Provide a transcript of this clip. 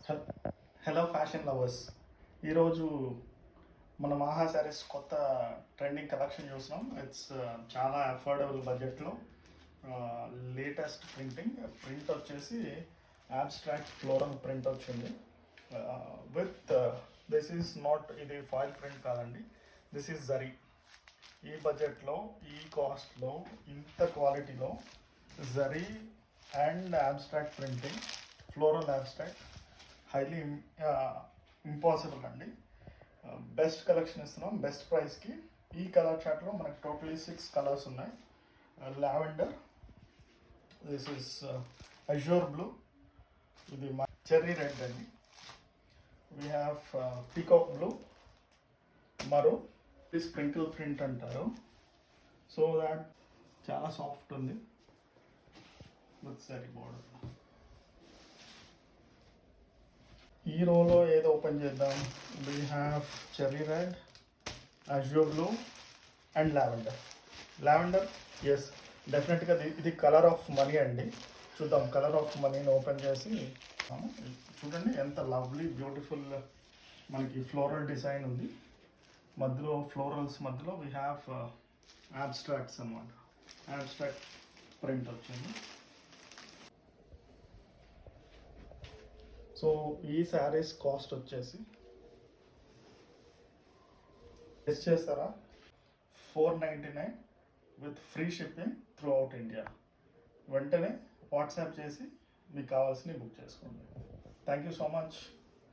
హెల్ hello fashion lovers. ఈరోజు మన మహా శారీస్ కొత్త ట్రెండింగ్ కలెక్షన్ చూసినాం. ఇట్స్ చాలా అఫోర్డబుల్ బడ్జెట్లో లేటెస్ట్ ప్రింట్ వచ్చేసి అబ్స్ట్రాక్ట్ ఫ్లోరల్ ప్రింట్ వచ్చింది. విత్ దిస్ ఈజ్ నాట్, ఇది ఫాయిల్ ప్రింట్ కాదండి, దిస్ ఈజ్ జరీ. ఈ బడ్జెట్లో, ఈ కాస్ట్లో, ఇంత క్వాలిటీలో zari and abstract printing, floral abstract highly impossible అండి. బెస్ట్ కలెక్షన్ ఇస్తున్నాం బెస్ట్ ప్రైస్కి. ఈ కలర్ చార్ట్లో మనకు టోటలీ 6 కలర్స్ ఉన్నాయి. Lavender, this is Azure blue, ఇది చెర్రీ రెడ్ అండి. We have peacock blue, maroon, ఇది స్ప్రింకిల్ ప్రింట్ అంటారు. సో దాట్ చాలా సాఫ్ట్ ఉంది విత్ సరీ బోర్డర్. ఈ రోలో ఏదో ఓపెన్ చేద్దాం. We have cherry red, azure blue and lavender. Yes, డెఫినెట్గా ఇది కలర్ ఆఫ్ మనీ అండి. చూద్దాం, కలర్ ఆఫ్ మనీని ఓపెన్ చేసి చూడండి ఎంత లవ్లీ బ్యూటిఫుల్ మనకి ఫ్లోరల్ డిజైన్ ఉంది. మధ్యలో ఫ్లోరల్స్ మధ్యలో వీ హ్యావ్ అబ్స్ట్రాక్ట్స్ అన్నమాట. అబ్స్ట్రాక్ట్ ప్రింట్ వచ్చింది. సో ఈ శారీస్ కాస్ట్ వచ్చేసి గెస్ చేస్తారా? 499 with free shipping through out India. వెంటనే వాట్సాప్ చేసి మీకు కావాల్సినవి బుక్ చేసుకోండి. Thank you so much.